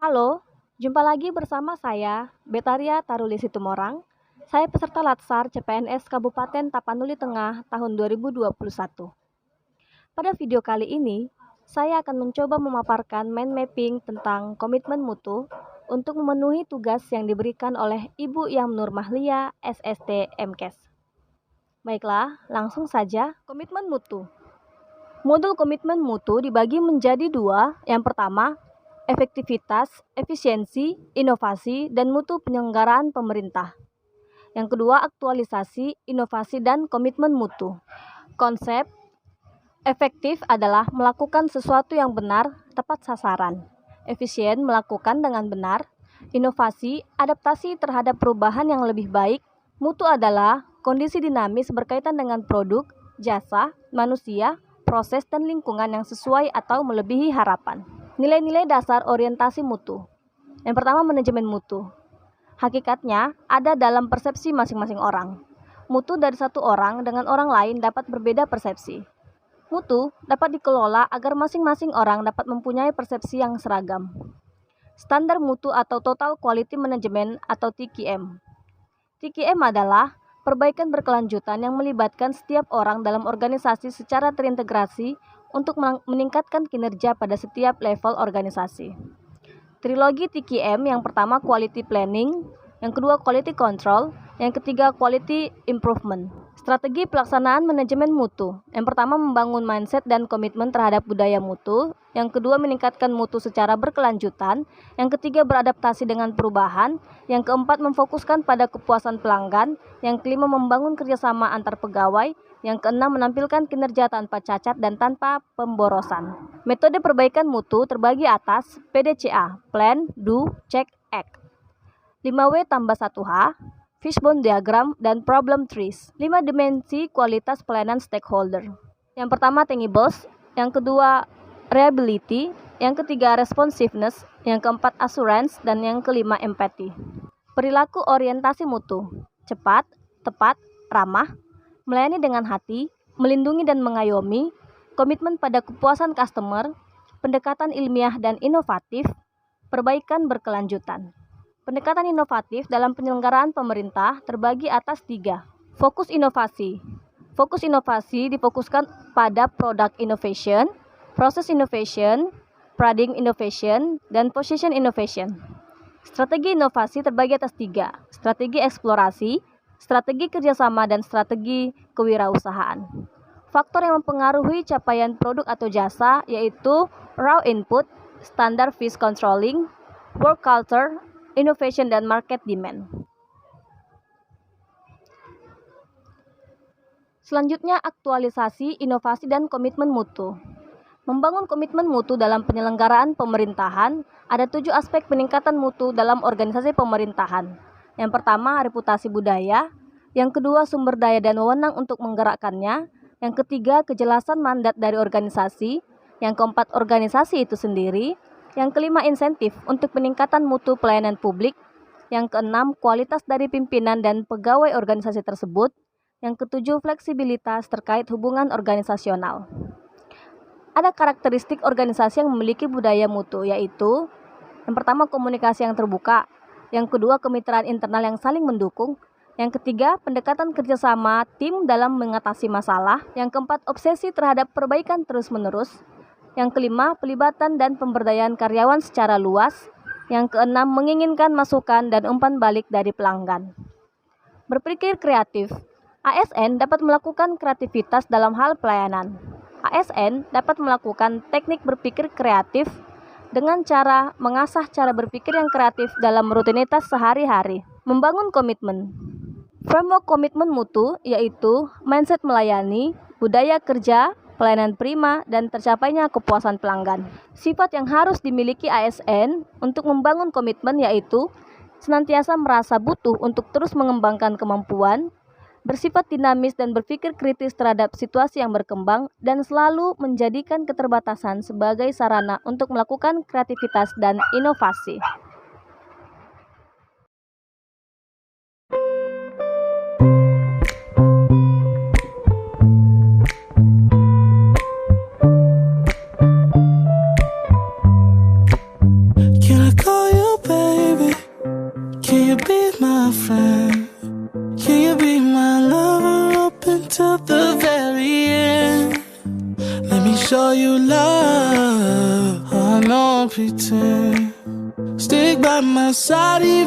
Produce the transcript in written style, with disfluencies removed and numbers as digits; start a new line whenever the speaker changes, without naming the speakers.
Halo, jumpa lagi bersama saya, Betaria Taruli Situmorang. Saya peserta Latsar CPNS Kabupaten Tapanuli Tengah tahun 2021. Pada video kali ini, saya akan mencoba memaparkan mind mapping tentang komitmen mutu untuk memenuhi tugas yang diberikan oleh Ibu Yang Nur Mahlia, SST MKes. Baiklah, langsung saja, komitmen mutu. Modul komitmen mutu dibagi menjadi dua. Yang pertama, efektivitas, efisiensi, inovasi, dan mutu penyelenggaraan pemerintah. Yang kedua, aktualisasi, inovasi, dan komitmen mutu. Konsep efektif adalah melakukan sesuatu yang benar, tepat sasaran. Efisien, melakukan dengan benar. Inovasi, adaptasi terhadap perubahan yang lebih baik. Mutu adalah kondisi dinamis berkaitan dengan produk, jasa, manusia, proses, dan lingkungan yang sesuai atau melebihi harapan. Nilai-nilai dasar orientasi mutu. Yang pertama, manajemen mutu. Hakikatnya ada dalam persepsi masing-masing orang. Mutu dari satu orang dengan orang lain dapat berbeda persepsi. Mutu dapat dikelola agar masing-masing orang dapat mempunyai persepsi yang seragam. Standar mutu atau Total Quality Management atau TQM. TQM adalah perbaikan berkelanjutan yang melibatkan setiap orang dalam organisasi secara terintegrasi untuk meningkatkan kinerja pada setiap level organisasi. Trilogi TQM, yang pertama Quality Planning, yang kedua Quality Control, yang ketiga Quality Improvement. Strategi pelaksanaan manajemen mutu. Yang pertama, membangun mindset dan komitmen terhadap budaya mutu. Yang kedua, meningkatkan mutu secara berkelanjutan. Yang ketiga, beradaptasi dengan perubahan. Yang keempat, memfokuskan pada kepuasan pelanggan. Yang kelima, membangun kerjasama antar pegawai. Yang keenam, menampilkan kinerja tanpa cacat dan tanpa pemborosan. Metode perbaikan mutu terbagi atas PDCA, Plan, Do, Check, Act. 5W tambah 1H, Fishbone Diagram, dan Problem Trees. 5 dimensi kualitas pelayanan stakeholder. Yang pertama, tangibles. Yang kedua, reliability. Yang ketiga, responsiveness. Yang keempat, assurance. Dan yang kelima, empathy. Perilaku orientasi mutu. Cepat, tepat, ramah, melayani dengan hati, melindungi dan mengayomi, komitmen pada kepuasan customer, pendekatan ilmiah dan inovatif, perbaikan berkelanjutan. Pendekatan inovatif dalam penyelenggaraan pemerintah terbagi atas 3. Fokus inovasi. Fokus inovasi difokuskan pada product innovation, process innovation, pricing innovation, dan position innovation. Strategi inovasi terbagi atas 3. Strategi eksplorasi, strategi kerjasama, dan strategi kewirausahaan. Faktor yang mempengaruhi capaian produk atau jasa yaitu raw input, standar fish controlling, work culture, innovation, dan market demand. Selanjutnya, aktualisasi, inovasi, dan komitmen mutu. Membangun komitmen mutu dalam penyelenggaraan pemerintahan, ada 7 aspek peningkatan mutu dalam organisasi pemerintahan. Yang pertama, reputasi budaya. Yang kedua, sumber daya dan wewenang untuk menggerakkannya. Yang ketiga, kejelasan mandat dari organisasi. Yang keempat, organisasi itu sendiri. Yang kelima, insentif untuk peningkatan mutu pelayanan publik. Yang keenam, kualitas dari pimpinan dan pegawai organisasi tersebut. Yang ketujuh, fleksibilitas terkait hubungan organisasional. Ada karakteristik organisasi yang memiliki budaya mutu, yaitu yang pertama, komunikasi yang terbuka. Yang kedua, kemitraan internal yang saling mendukung. Yang ketiga, pendekatan kerjasama tim dalam mengatasi masalah. Yang keempat, obsesi terhadap perbaikan terus-menerus. Yang kelima, pelibatan dan pemberdayaan karyawan secara luas. Yang keenam, menginginkan masukan dan umpan balik dari pelanggan. Berpikir kreatif. ASN dapat melakukan kreativitas dalam hal pelayanan. ASN dapat melakukan teknik berpikir kreatif dengan cara mengasah cara berpikir yang kreatif dalam rutinitas sehari-hari. Membangun komitmen. Framework komitmen mutu yaitu mindset melayani, budaya kerja, pelayanan prima, dan tercapainya kepuasan pelanggan. Sifat yang harus dimiliki ASN untuk membangun komitmen yaitu senantiasa merasa butuh untuk terus mengembangkan kemampuan, bersifat dinamis dan berpikir kritis terhadap situasi yang berkembang, dan selalu menjadikan keterbatasan sebagai sarana untuk melakukan kreativitas dan inovasi.
Can I call you be my friend? Can you be my lover up until the very end? Let me show you love. I don't pretend. Stick by my side.